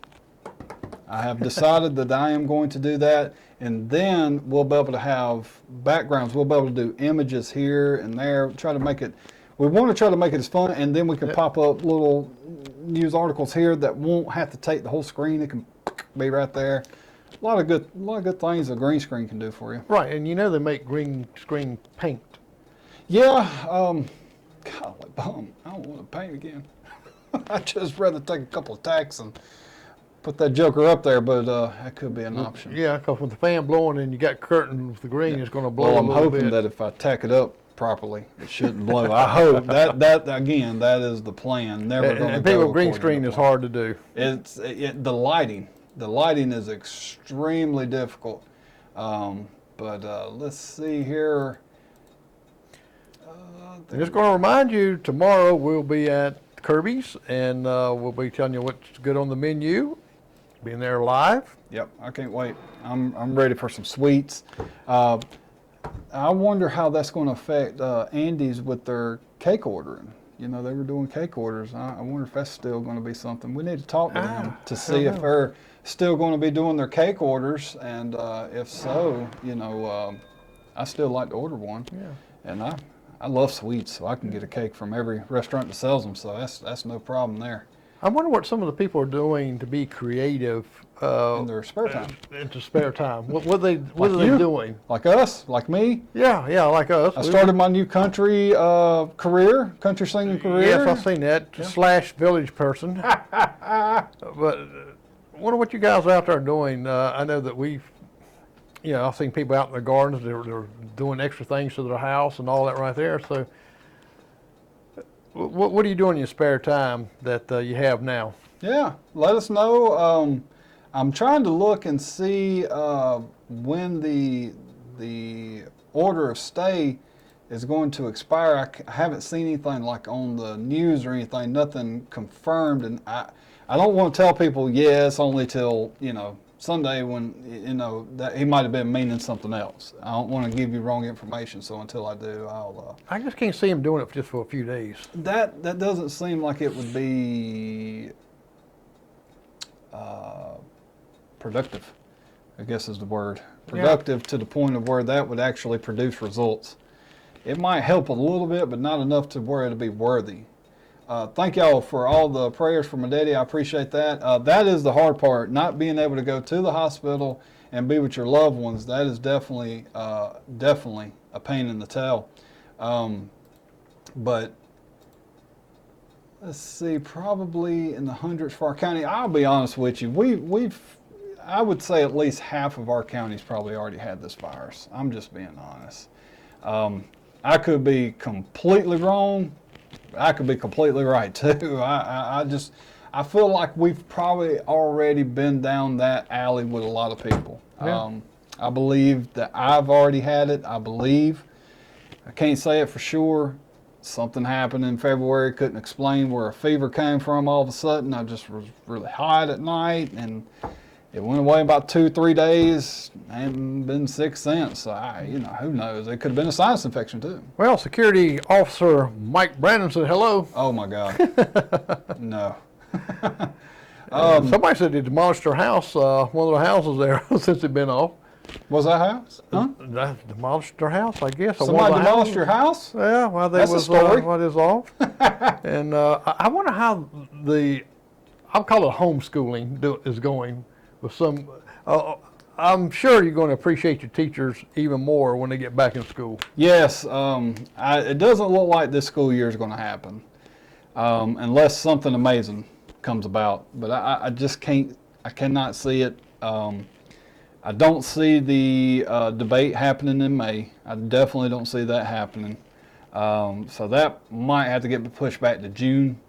I have decided that I am going to do that, and then we'll be able to have backgrounds. We'll be able to do images here and there. We want to try to make it as fun, and then we can pop up little news articles here that won't have to take the whole screen. It can be right there. A lot of good things a green screen can do for you. Right, and you know they make green screen paint. Yeah, golly bum, I don't want to paint again. I'd just rather take a couple of tacks and put that joker up there, but that could be an option. Yeah, because with the fan blowing and you got curtains, the green is going to blow Well, a I'm little hoping bit. that if I tack it up properly, it shouldn't blow. I hope that again, that is the plan. Never going to And go people, green according to screen is plan. hard to do. The lighting. The lighting is extremely difficult. But let's see here. I'm just going to remind you, tomorrow we'll be at Kirby's, and we'll be telling you what's good on the menu. Being there live. Yep, I can't wait. I'm ready for some sweets. I wonder how that's going to affect Andy's with their cake ordering. You know, they were doing cake orders. I wonder if that's still going to be something. We need to talk to them to see if they're still going to be doing their cake orders, and if so, you know, I still like to order one. Yeah. And I love sweets, so I can get a cake from every restaurant that sells them. So that's no problem there. I wonder what some of the people are doing to be creative In their spare time, into spare time. What are they you? doing? like us, like me. Yeah, like us. I started my new country career, country singing career. Yes, I've seen that. / village person. But wonder what you guys out there are doing. I know that I've seen people out in their gardens. They're doing extra things to their house and all that right there. So, what are you doing in your spare time that you have now? Yeah, let us know. I'm trying to look and see when the order of stay is going to expire. I haven't seen anything like on the news or anything, nothing confirmed, and I don't want to tell people, it's only till, Sunday, when, that he might have been meaning something else. I don't want to give you wrong information, so until I do, I'll... I just can't see him doing it just for a few days. That doesn't seem like it would be productive, I guess is the word. Productive to the point of where that would actually produce results. It might help a little bit, but not enough to where it'll be worthy. Thank y'all for all the prayers for my daddy. I appreciate that. That is the hard part, not being able to go to the hospital and be with your loved ones. That is definitely a pain in the tail. But let's see, probably in the hundreds for our county. I'll be honest with you, I would say at least half of our counties probably already had this virus. I'm just being honest. I could be completely wrong. I could be completely right too. I feel like we've probably already been down that alley with a lot of people. Yeah. I believe that I've already had it. I can't say it for sure. Something happened in February. Couldn't explain where a fever came from all of a sudden. I just was really hot at night, and It went away about 2-3 days. Hadn't been sick since. So who knows? It could have been a sinus infection too. Well, Security Officer Mike Brandon said hello. Oh my God. No. Somebody said they demolished their house, one of the houses there, since it'd been off. Was that house? Huh? They demolished their house, I guess. Somebody demolished your house? Yeah, while they That's a was story. while it was off. And I wonder how I'll call it homeschooling is going with some. I'm sure you're going to appreciate your teachers even more when they get back in school. Yes. It doesn't look like this school year is going to happen unless something amazing comes about. But I just can't. I cannot see it. I don't see the debate happening in May. I definitely don't see that happening. So that might have to get pushed back to June,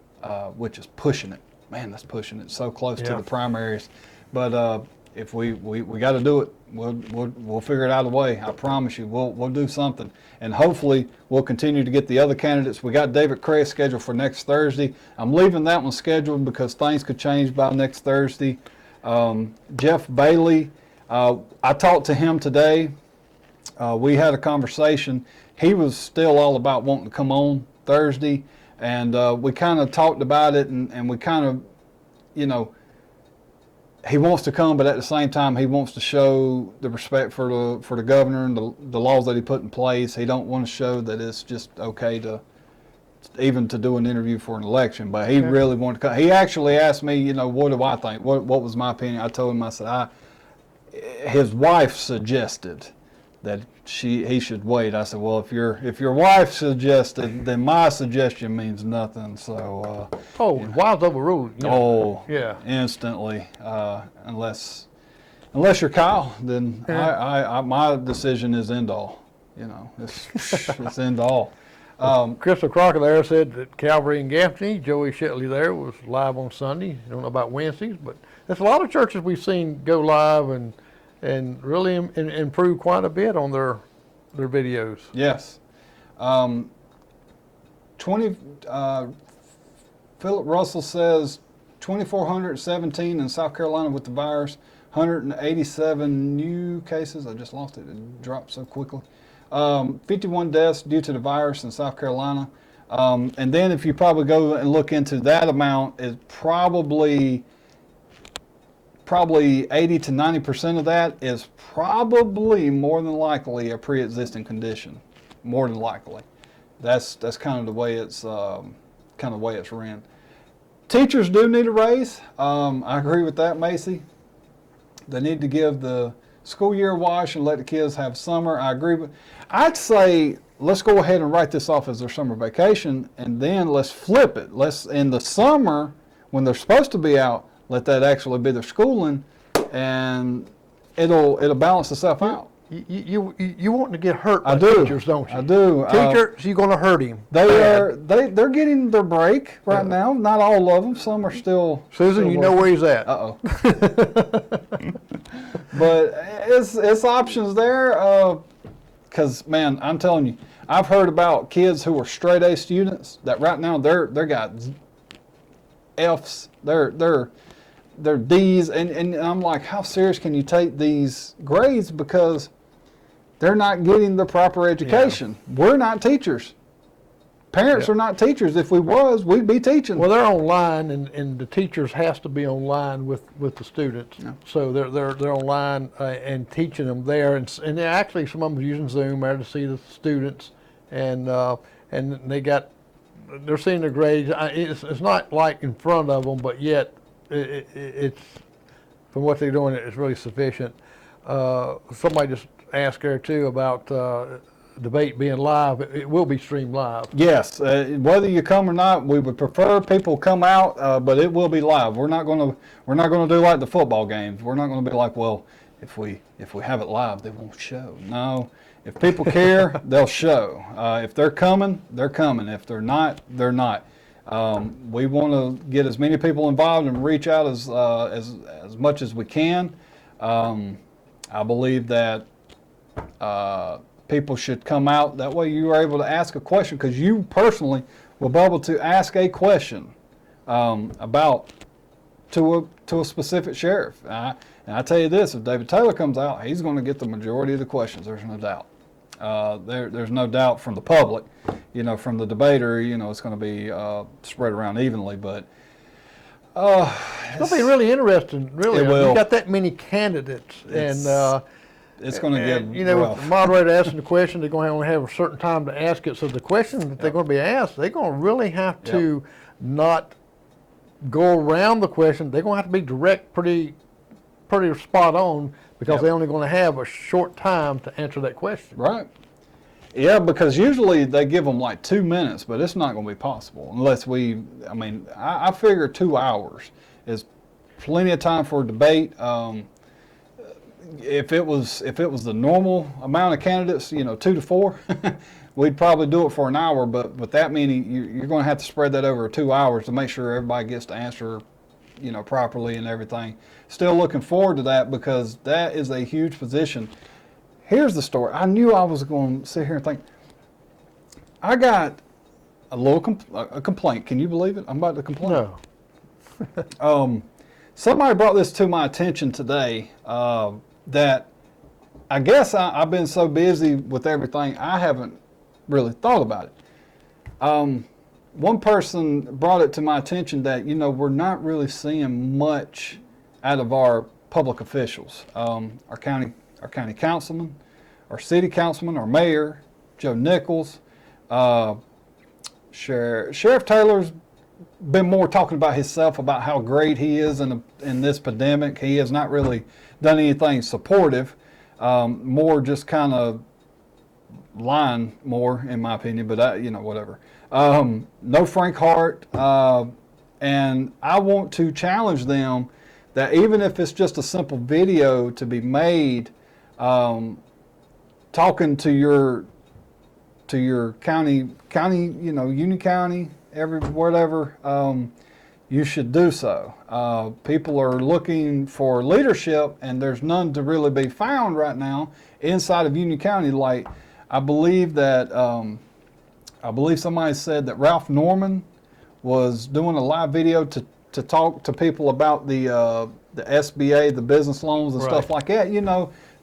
which is pushing it. Man, that's pushing it so close to the primaries. But if we got to do it, we'll figure it out a way. I promise you, we'll do something, and hopefully we'll continue to get the other candidates. We got David Cray scheduled for next Thursday. I'm leaving that one scheduled because things could change by next Thursday. Jeff Bailey. I talked to him today. We had a conversation. He was still all about wanting to come on Thursday, and we kind of talked about it, and we kind of, he wants to come, but at the same time, he wants to show the respect for the governor and the laws that he put in place. He don't want to show that it's just okay to even to do an interview for an election, but he really wanted to come. He actually asked me, what do I think? What was my opinion? I told him, I said, his wife suggested that he should wait. I said, well, if your wife suggested, then my suggestion means nothing. So wife's overruled. Instantly. Unless you're Kyle, then my decision is end all. It's end all. Crystal Crocker there said that Calvary and Gaffney, Joey Shetley there was live on Sunday. I don't know about Wednesdays, but there's a lot of churches we've seen go live and really improve quite a bit on their videos. Yes. Philip Russell says 2,417 in South Carolina with the virus, 187 new cases. I just lost it. It dropped so quickly. 51 deaths due to the virus in South Carolina. And then if you probably go and look into that amount, is probably 80 to 90% of that is probably more than likely a pre-existing condition. More than likely. That's kind of the way it's ran. Teachers do need a raise. I agree with that, Macy. They need to give the school year a wash and let the kids have summer. I agree with. I'd say let's go ahead and write this off as their summer vacation, and then let's flip it. Let's in the summer when they're supposed to be out, let that actually be their schooling, and it'll balance itself out. You want to get hurt by I do. teachers, don't you? I do. Teachers, you're going to hurt him. They're getting their break right now. Not all of them. Some are still. Susan, still you know where he's at. Uh-oh. But it's options there. Because man, I'm telling you, I've heard about kids who are straight A students that right now they're got Fs. They're D's, and I'm like, how serious can you take these grades, because they're not getting the proper education. Yeah. We're not teachers. Parents are not teachers. If we was, we'd be teaching. Well, they're online, and the teachers has to be online with the students. Yeah. So they're online and teaching them there, and actually some of them are using Zoom there to see the students, and they're seeing their grades. It's not like in front of them, but yet it's from what they're doing, it's really sufficient. Somebody just asked there too about debate being live. It will be streamed live. Yes, whether you come or not, we would prefer people come out, but it will be live. We're not going to do like the football games. We're not going to be like, well, if we have it live, they won't show. No, if people care, they'll show. If they're coming, they're coming. If they're not, they're not. We want to get as many people involved and reach out as much as we can. I believe that people should come out. That way you are able to ask a question, because you personally will be able to ask a question about to a specific sheriff. And I tell you this: if David Taylor comes out, he's going to get the majority of the questions. There's no doubt. There's no doubt from the public, from the debater, it's going to be spread around evenly. But it's going to be really interesting. Really, it will. You've got that many candidates, it's going to get with the moderator asking the question, they're going to only have a certain time to ask it. So the question that they're going to be asked, they're going to really have to not go around the question. They're going to have to be direct, pretty spot on, because they're only going to have a short time to answer that question. Right. Yeah, because usually they give them like 2 minutes, but it's not going to be possible unless I figure 2 hours is plenty of time for a debate. If it was the normal amount of candidates, 2 to 4, we'd probably do it for an hour. But with that many, you're going to have to spread that over 2 hours to make sure everybody gets to answer, properly and everything. Still looking forward to that, because that is a huge position. Here's the story. I knew I was going to sit here and think. I got a little complaint. Can you believe it? I'm about to complain. No. Somebody brought this to my attention today. That I guess I've been so busy with everything, I haven't really thought about it. One person brought it to my attention that, we're not really seeing much out of our public officials. Our county councilman, our city councilman, our mayor, Joe Nichols, Sheriff Taylor's been more talking about himself, about how great he is in this pandemic. He has not really done anything supportive, more just kind of lying more, in my opinion, but whatever. No Frank Hart, and I want to challenge them that even if it's just a simple video to be made, talking to your county, Union County, whatever, you should do so. People are looking for leadership, and there's none to really be found right now inside of Union County. Like, I believe somebody said that Ralph Norman was doing a live video to talk to people about the SBA, the business loans and stuff like that,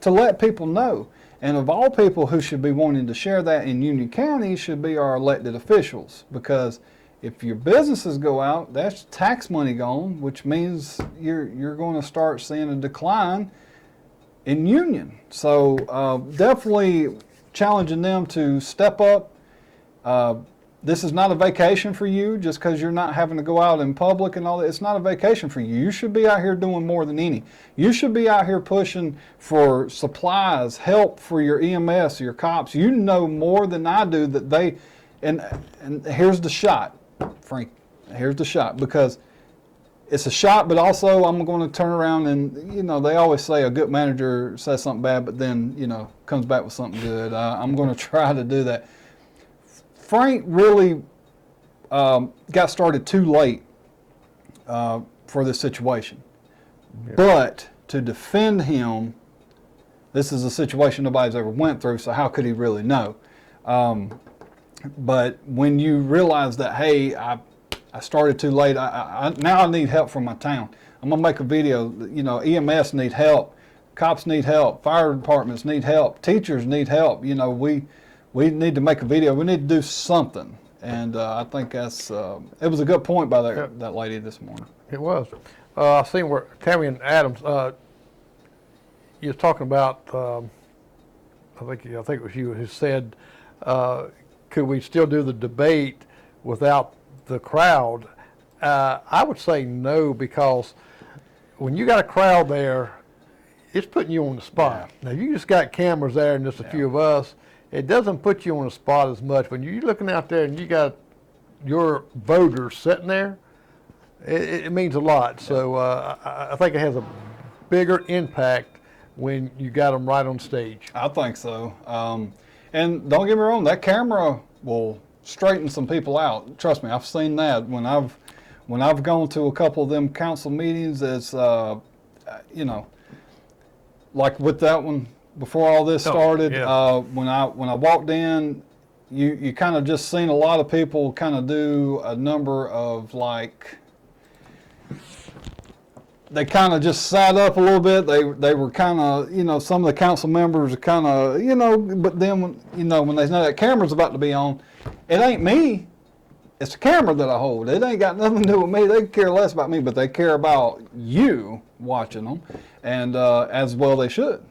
to let people know. And of all people who should be wanting to share that in Union County should be our elected officials, because if your businesses go out, that's tax money gone, which means you're going to start seeing a decline in Union. So definitely challenging them to step up. This is not a vacation for you just because you're not having to go out in public and all that. It's not a vacation for you. You should be out here doing more than any. You should be out here pushing for supplies, help for your EMS, your cops. You know more than I do that they, and here's the shot, Frank, here's the shot, because it's a shot, but also I'm going to turn around and, they always say a good manager says something bad, but then, comes back with something good. I'm going to try to do that. Frank really got started too late for this situation. Yeah. But to defend him, this is a situation nobody's ever went through, so how could he really know? But when you realize that, hey, I started too late, now I need help from my town. I'm going to make a video. EMS need help. Cops need help. Fire departments need help. Teachers need help. We need to make a video. We need to do something. And I think that's, it was a good point by that lady this morning. It was. I seen where Tammy and Adams, you was talking about, I think it was you who said, could we still do the debate without the crowd? I would say no, because when you got a crowd there, it's putting you on the spot. Yeah. Now, you just got cameras there and just a few of us. It doesn't put you on the spot as much. When you're looking out there and you got your voters sitting there, it means a lot. So I think it has a bigger impact when you got them right on stage. I think so. And don't get me wrong, that camera will straighten some people out. Trust me, I've seen that when I've gone to a couple of them council meetings. It's like with that one. Before all this started, when I walked in, you kind of just seen a lot of people kind of do a number of, like, they kind of just sat up a little bit. They were kind of, you know, some of the council members are kind of, you know, but then, you know, when they know that camera's about to be on, it ain't me. It's the camera that I hold. It ain't got nothing to do with me. They care less about me, but they care about you watching them, and as well they should.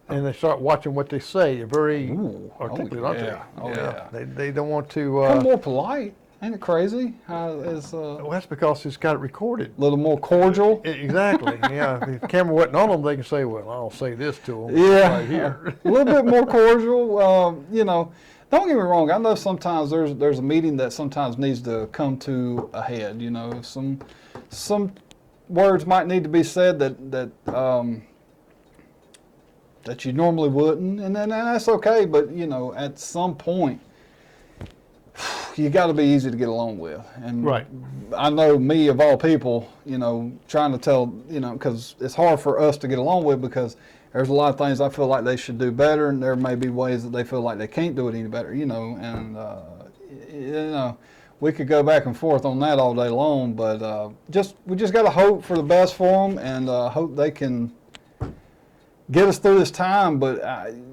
And they start watching what they say. They're very articulate, aren't they? Oh, yeah. They don't want to... Become more polite. Ain't it crazy? Well, that's because it's got it recorded. A little more cordial. Exactly. Yeah. If the camera wasn't on them, they can say, "Well, I'll say this to them." Yeah. Right here. A little bit more cordial. You know, don't get me wrong. I know sometimes there's a meeting that sometimes needs to come to a head. You know, some words might need to be said that you normally wouldn't, and that's okay. But you know, at some point, you got to be easy to get along with. And right. I know me of all people, you know, trying to tell, you know, because it's hard for us to get along with because there's a lot of things I feel like they should do better, and there may be ways that they feel like they can't do it any better, you know, and, you know, we could go back and forth on that all day long, but we just got to hope for the best for them and hope they can get us through this time. But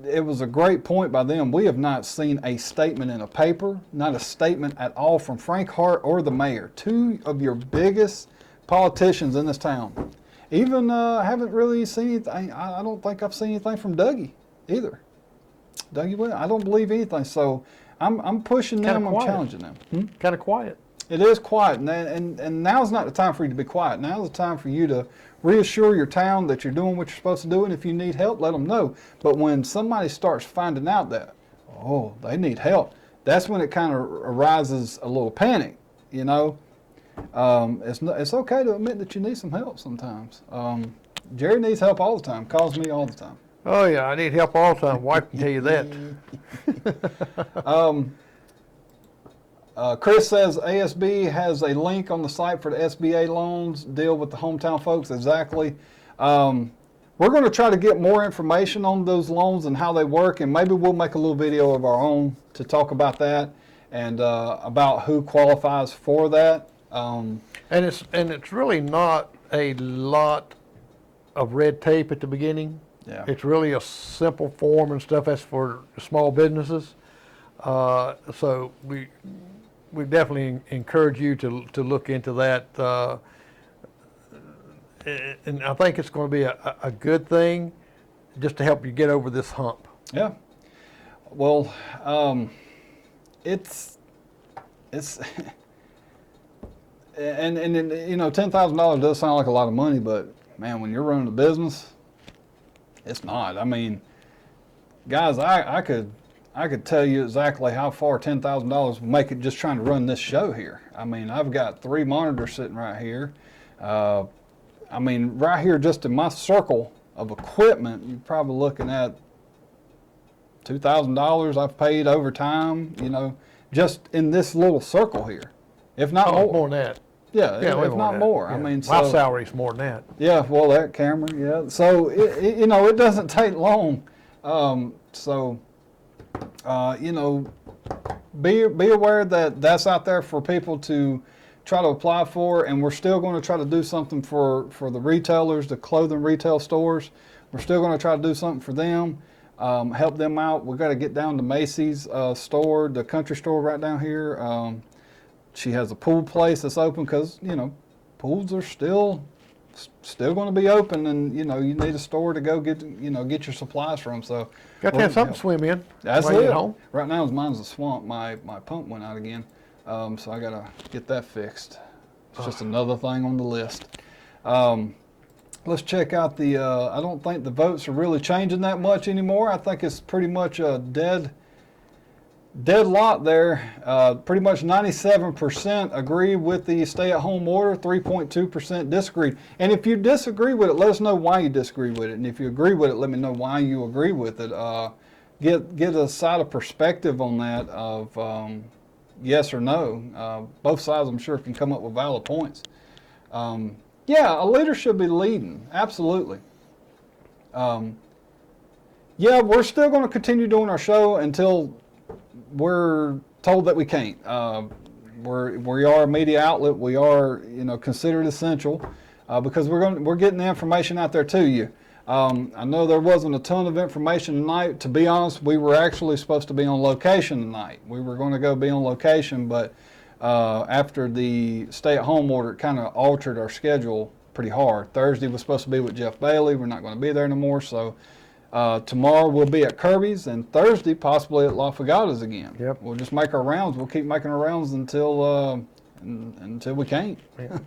it was a great point by them. We have not seen a statement in a paper, not a statement at all from Frank Hart or the mayor, two of your biggest politicians in this town. Even haven't really seen anything. I don't think I've seen anything from Dougie either. Dougie Williams, I don't believe anything. So I'm pushing them. I'm challenging them. Kind of quiet. It is quiet, and now's not the time for you to be quiet. Now's the time for you to reassure your town that you're doing what you're supposed to do, and if you need help, let them know. But when somebody starts finding out that, oh, they need help, that's when it kind of arises a little panic, you know. It's okay to admit that you need some help sometimes. Jerry needs help all the time, calls me all the time. Oh, yeah, I need help all the time. Wife can tell you that. Chris says ASB has a link on the site for the SBA loans, deal with the hometown folks. Exactly. We're going to try to get more information on those loans and how they work, and maybe we'll make a little video of our own to talk about that and about who qualifies for that. And it's really not a lot of red tape at the beginning. Yeah. It's really a simple form and stuff. That's for small businesses. So we definitely encourage you to look into that. And I think it's going to be a good thing just to help you get over this hump. Yeah. Well, it's and you know, $10,000 does sound like a lot of money, but man, when you're running a business, it's not. I mean, guys, I could tell you exactly how far $10,000 will make it just trying to run this show here. I mean, I've got 3 monitors sitting right here. I mean, right here, just in my circle of equipment, you're probably looking at $2,000 I've paid over time, you know, just in this little circle here, if not more. More than that. Yeah, if not more. Yeah. I mean, my so, salary's more than that. Yeah, well, that camera, yeah. So, you know, it doesn't take long. You know, be aware that that's out there for people to try to apply for, and we're still going to try to do something for the retailers, the clothing retail stores. We're still going to try to do something for them, help them out. We've got to get down to Macy's store, the country store right down here. She has a pool place that's open because, you know, pools are still going to be open, and you know, you need a store to go get your supplies from. So got to have something to swim in. That's it. Home. Right now, mine's a swamp. My pump went out again, so I gotta get that fixed. It's just another thing on the list. Let's check out the. I don't think the votes are really changing that much anymore. I think it's pretty much a dead lot there. Pretty much 97% agree with the stay-at-home order, 3.2% disagreed. And if you disagree with it, let us know why you disagree with it. And if you agree with it, let me know why you agree with it. Get a side of perspective on that of yes or no. Both sides, I'm sure, can come up with valid points. Yeah, a leader should be leading, absolutely. Yeah, we're still going to continue doing our show until we're told that we can't. We are a media outlet. We are, you know, considered essential. because we're getting the information out there to you. I know there wasn't a ton of information tonight. To be honest, we were actually supposed to be on location tonight. We were going to go be on location, but after the stay-at-home order, it kind of altered our schedule pretty hard. Thursday was supposed to be with Jeff Bailey. We're not going to be there anymore, so tomorrow we'll be at Kirby's, and Thursday possibly at La Fagata's again. Yep. We'll just make our rounds. We'll keep making our rounds until we can't. Yeah.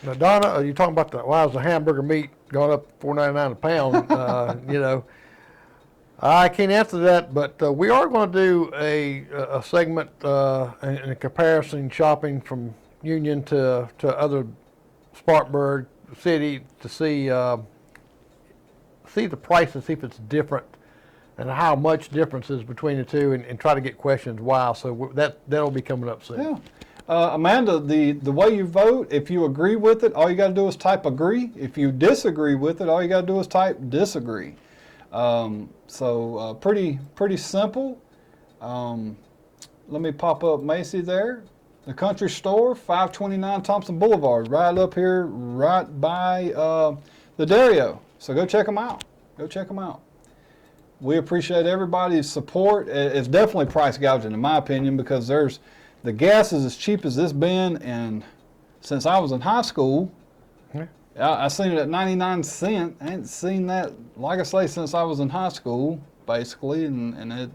Now, Donna, you talking about why is the hamburger meat going up $4.99 a pound? You know, I can't answer that, but we are going to do a segment in a comparison shopping from Union to other Spartanburg city to see the prices, see if it's different and how much difference is between the two, and try to get questions why. So that'll be coming up soon. Yeah. Amanda, the way you vote, if you agree with it, all you got to do is type agree. If you disagree with it, all you got to do is type disagree. So pretty simple. Let me pop up Macy there. The Country Store, 529 Thompson Boulevard, right up here, right by the Dario. So go check them out. Go check them out. We appreciate everybody's support. It's definitely price gouging, in my opinion, because the gas is as cheap as it's been, and since I was in high school, I seen it at 99 cents. I ain't seen that, like I say, since I was in high school, basically. And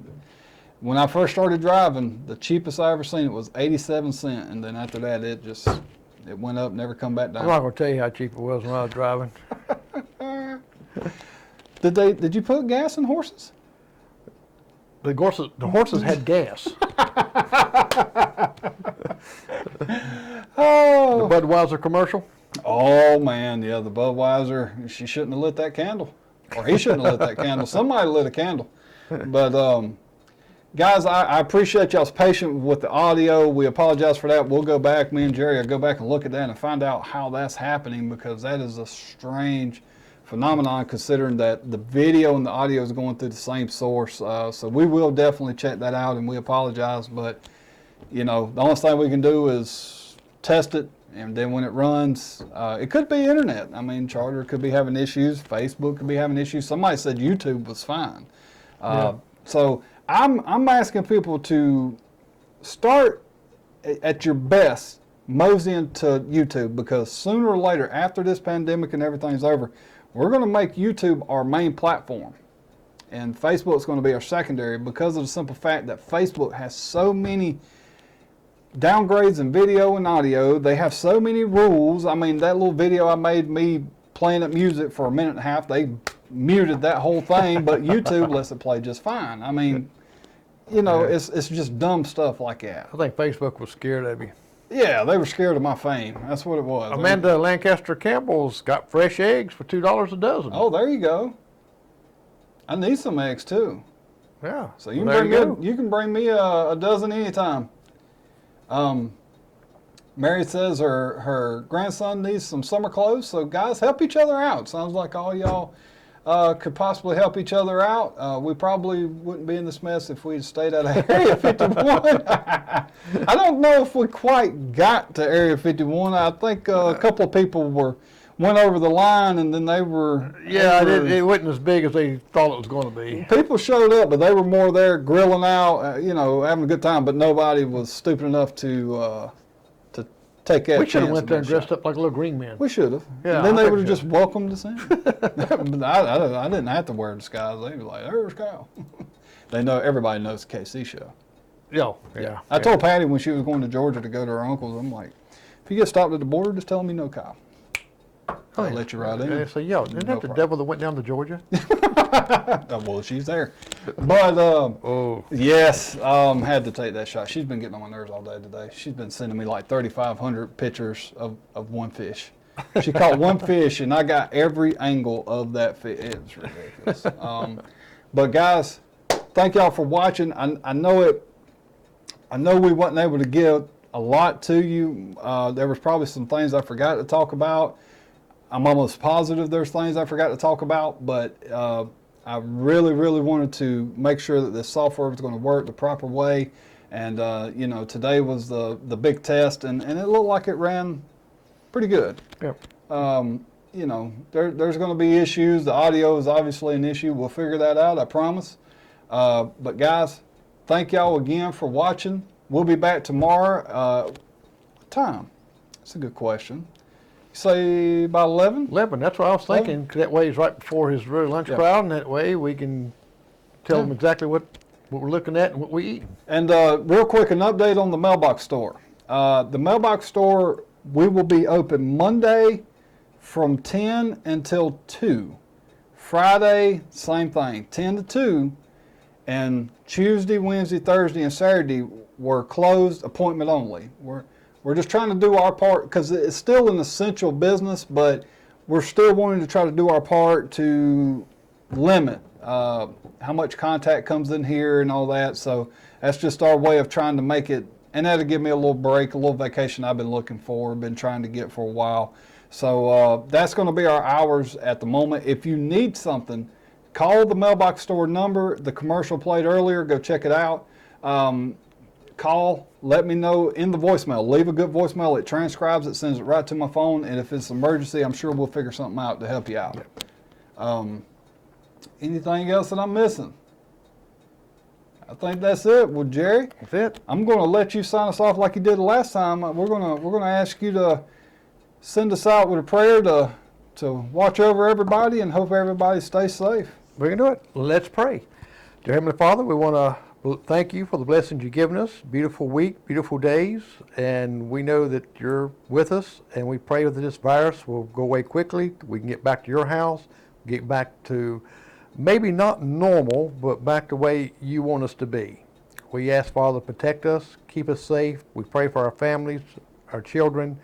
when I first started driving, the cheapest I ever seen it was 87 cents, and then after that, it went up, never come back down. I'm not going to tell you how cheap it was when I was driving. Did you put gas in horses? The horses had gas. Oh. The Budweiser commercial. Oh man, yeah, the Budweiser. She shouldn't have lit that candle, or he shouldn't have lit that candle. Somebody lit a candle. But guys, I appreciate y'all's patience with the audio. We apologize for that. We'll go back. Me and Jerry will go back and look at that and find out how that's happening, because that is a strange phenomenon, considering that the video and the audio is going through the same source. So we will definitely check that out, and we apologize. But you know, the only thing we can do is test it, and then when it runs, it could be internet. I mean, Charter could be having issues. Facebook could be having issues. Somebody said YouTube was fine. So I'm asking people to start at your best moseying to YouTube, because sooner or later, after this pandemic and everything's over, we're going to make YouTube our main platform, and Facebook's going to be our secondary, because of the simple fact that Facebook has so many downgrades in video and audio. They have so many rules. I mean, that little video I made me playing up music for a minute and a half, they muted that whole thing, but YouTube lets it play just fine. I mean, you know, it's just dumb stuff like that. I think Facebook was scared of you. Yeah, they were scared of my fame. That's what it was. Amanda Lancaster Campbell's got fresh eggs for $2 a dozen. Oh, there you go. I need some eggs too. Yeah. So you can bring me a dozen anytime. Mary says her grandson needs some summer clothes. So guys, help each other out. Sounds like all y'all could possibly help each other out. We probably wouldn't be in this mess if we'd stayed out of Area 51. I don't know if we quite got to Area 51. I think a couple of people went over the line, and then they were... Yeah, it wasn't as big as they thought it was going to be. People showed up, but they were more there grilling out, you know, having a good time, but nobody was stupid enough to take that chance. We should have went there and dressed up like a little green man. We should have. Yeah, and then they would have just welcomed us in. But I didn't have to wear a disguise. They were like, there's Kyle. Everybody knows the KC show. Yeah. I told Patty when she was going to Georgia to go to her uncle's, I'm like, if you get stopped at the border, just tell them you know Kyle. I'll let you right in. So, isn't that the devil that went down to Georgia? Well, she's there. But, yes, had to take that shot. She's been getting on my nerves all day today. She's been sending me like 3,500 pictures of one fish. She caught one fish, and I got every angle of that fish. It was ridiculous. But, guys, thank y'all for watching. I know we wasn't able to give a lot to you. There was probably some things I forgot to talk about. I'm almost positive there's things I forgot to talk about, but I really, really wanted to make sure that this software was going to work the proper way. And, you know, today was the big test, and it looked like it ran pretty good. Yep. You know, there's going to be issues. The audio is obviously an issue. We'll figure that out, I promise. But guys, thank y'all again for watching. We'll be back tomorrow. What time? That's a good question. You say about 11? 11, that's what I was thinking. 'Cause that way it's right before his real lunch crowd, and that way we can tell them exactly what we're looking at and what we eat. And real quick, an update on the mailbox store. The mailbox store, we will be open Monday from 10 until 2. Friday, same thing, 10 to 2. And Tuesday, Wednesday, Thursday, and Saturday were closed, appointment only. We're just trying to do our part because it's still an essential business, but we're still wanting to try to do our part to limit how much contact comes in here and all that. So that's just our way of trying to make it, and that'll give me a little break, a little vacation I've been looking for, been trying to get for a while. So that's going to be our hours at the moment. If you need something, call the mailbox store number. The commercial played earlier. Go check it out. Call, let me know in the voicemail. Leave a good voicemail. It transcribes it, sends it right to my phone. And if it's an emergency, I'm sure we'll figure something out to help you out. Anything else that I'm missing? I think that's it. Well, Jerry, That's it. I'm going to let you sign us off like you did the last time. We're going to ask you to send us out with a prayer to watch over everybody and hope everybody stays safe. We can do it. Let's pray. Dear Heavenly Father, we want to thank you for the blessings you've given us. Beautiful week, beautiful days, and we know that you're with us, and we pray that this virus will go away quickly. We can get back to your house, get back to maybe not normal, but back the way you want us to be. We ask, Father, to protect us, keep us safe. We pray for our families, our children,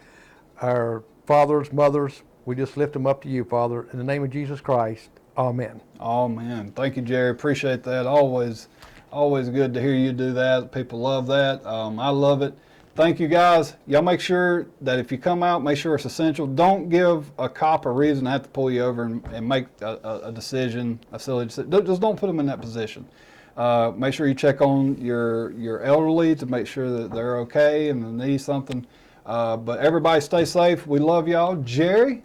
our fathers, mothers. We just lift them up to you, Father. In the name of Jesus Christ, amen. Amen. Thank you, Jerry. Appreciate that. Always good to hear you do that. People love that. I love it. Thank you, guys. Y'all make sure that if you come out, make sure it's essential. Don't give a cop a reason to have to pull you over and make a decision, a silly decision. Just don't put them in that position. Make sure you check on your elderly to make sure that they're okay and they need something. But everybody stay safe. We love y'all. Jerry,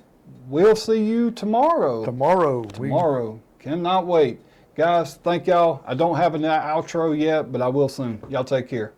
we'll see you tomorrow. Tomorrow. Cannot wait. Guys, thank y'all. I don't have an outro yet, but I will soon. Y'all take care.